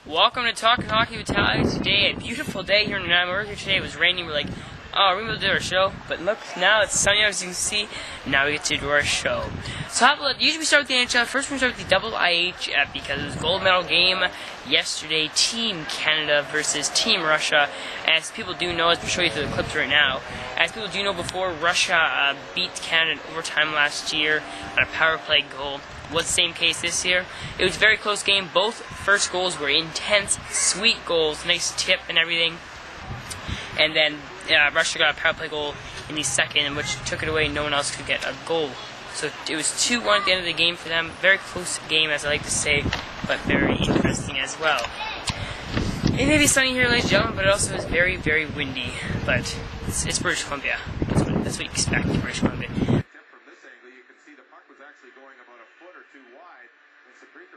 Welcome to Talking Hockey with Tali. Today, a beautiful day here in Nanaimo. Earlier today it was raining. We're like, oh, we're going to do our show. But look, now it's sunny as you can see. Now we get to do our show. So usually we start with the NHL. First we start with the IIHF because it was a gold medal game yesterday. Team Canada versus Team Russia. As people do know, as we'll show you through the clips right now, as people do know before, Russia beat Canada in overtime last year on a power play goal. Was the same case this year. It was a very close game. Both first goals were intense, sweet goals, nice tip and everything. And then Russia got a power play goal in the second, which took it away. No one else could get a goal. So it was 2-1 at the end of the game for them. Very close game, as I like to say, but very interesting as well. It may be sunny here, ladies and gentlemen, but it also is very, very windy. But it's British Columbia. That's what you expect in British Columbia.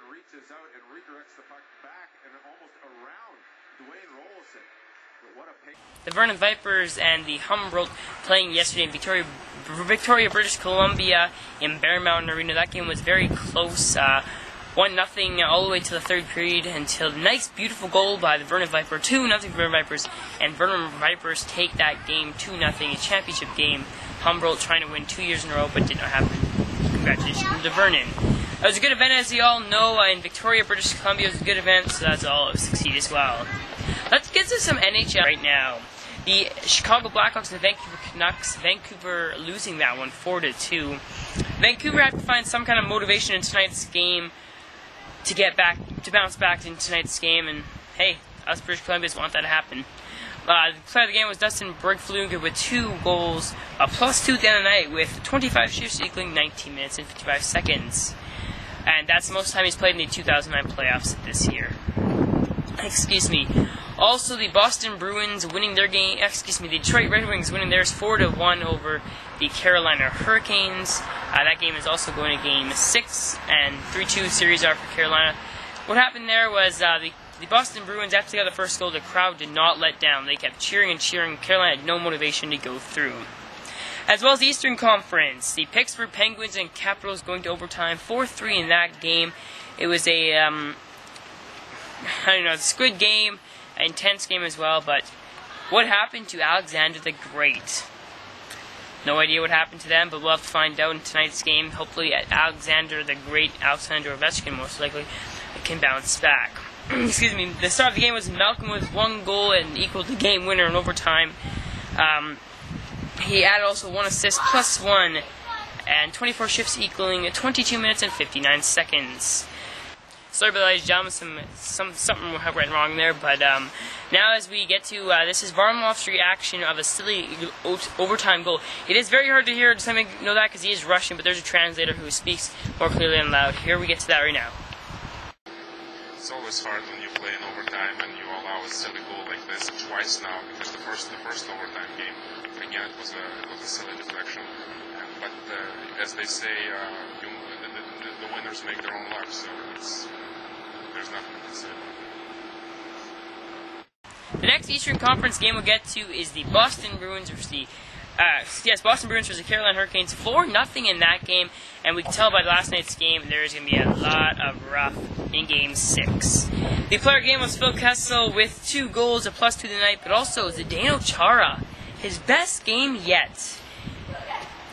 Reaches out and redirects the puck back and almost around Dwayne Rolison. But what a the Vernon Vipers and the Humboldt playing yesterday in Victoria, British Columbia in Bear Mountain Arena. That game was very close. 1-0 all the way to the third period until nice, beautiful goal by the Vernon Vipers. 2-0 Vernon Vipers, and Vernon Vipers take that game 2-0, a championship game. Humboldt trying to win 2 years in a row, but did not happen. Congratulations to Vernon. It was a good event, as you all know, in Victoria, British Columbia. It was a good event, so that's all. It was succeed as well. Let's get to some NHL right now. The Chicago Blackhawks and the Vancouver Canucks. Vancouver losing that one 4-2. Vancouver had to find some kind of motivation in tonight's game to bounce back in tonight's game, and hey, us British Columbians want that to happen. The player of the game was Dustin Bergfluger with 2 goals, a +2 at the end of the night, with 25 shifts equaling 19 minutes and 55 seconds. And that's the most time he's played in the 2009 playoffs this year. Excuse me. Also, the Boston Bruins winning their game. The Detroit Red Wings winning theirs 4-1 over the Carolina Hurricanes. That game is also going to Game 6, and 3-2 series are for Carolina. What happened there was the Boston Bruins, after they got the first goal, the crowd did not let down. They kept cheering and cheering. Carolina had no motivation to go through. As well as the Eastern Conference, the Pittsburgh Penguins and Capitals going to overtime, 4-3 in that game. It was a, it's a good game, an intense game as well, but what happened to Alexander the Great? No idea what happened to them, but we'll have to find out in tonight's game. Hopefully Alexander the Great, Alexander Ovechkin most likely, can bounce back. Excuse me, the start of the game was Malcolm with 1 goal and equaled the game winner in overtime. He added also 1 assist +1 and 24 shifts equaling 22 minutes and 59 seconds. Sorry about that, ladies and gentlemen, something went wrong there, but now as we get to, this is Varlamov's reaction of a silly overtime goal. It is very hard to hear, just let me know that because he is Russian, but there's a translator who speaks more clearly and loud. Here we get to that right now. It's always hard when you play in overtime and you allow a silly goal like this twice now, because the first overtime game, again, it was a silly deflection. But as they say, the winners make their own luck, so there's nothing to say. The next Eastern Conference game we'll get to is the Boston Bruins versus the Boston Bruins versus the Carolina Hurricanes. 4-0 in that game, and we can tell by last night's game there's going to be a lot of rough in Game 6. The player of the game was Phil Kessel with 2 goals, a +2 tonight, but also Zdeno Chara, his best game yet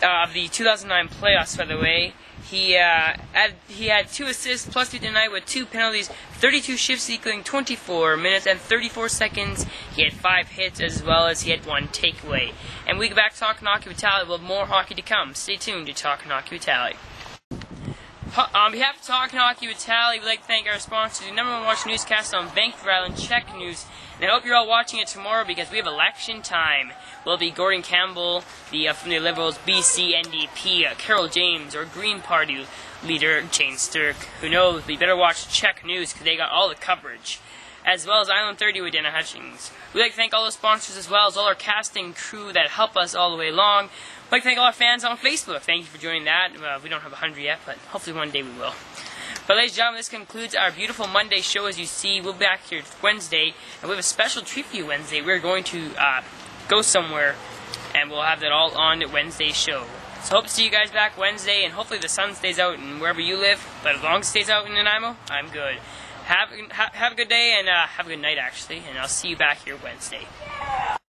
of the 2009 playoffs, by the way. He had 2 assists, +2 tonight with 2 penalties, 32 shifts equaling 24 minutes and 34 seconds. He had 5 hits as well as he had 1 takeaway. And we go back to Talking Hockey with Tali. We'll have more hockey to come. Stay tuned to Talking Hockey with Tali. On behalf of Talking Hockey with Tali, we'd like to thank our sponsors, the #1 watch newscast on Vancouver Island, Czech News. And I hope you're all watching it tomorrow because we have election time. Will be Gordon Campbell, from the Liberals, BC, NDP, Carol James, or Green Party leader Jane Sturck. Who knows? We better watch Czech News because they got all the coverage. As well as Island 30 with Dana Hutchings. We'd like to thank all the sponsors as well as all our casting crew that help us all the way along. We'd like to thank all our fans on Facebook. Thank you for joining that. We don't have 100 yet, but hopefully one day we will. But ladies and gentlemen, this concludes our beautiful Monday show. As you see, we'll be back here Wednesday, and we have a special treat for you Wednesday. We're going to go somewhere, and we'll have that all on Wednesday's show. So hope to see you guys back Wednesday, and hopefully the sun stays out in wherever you live. But as long as it stays out in Nanaimo, I'm good. Have a good day and have a good night, actually. And I'll see you back here Wednesday.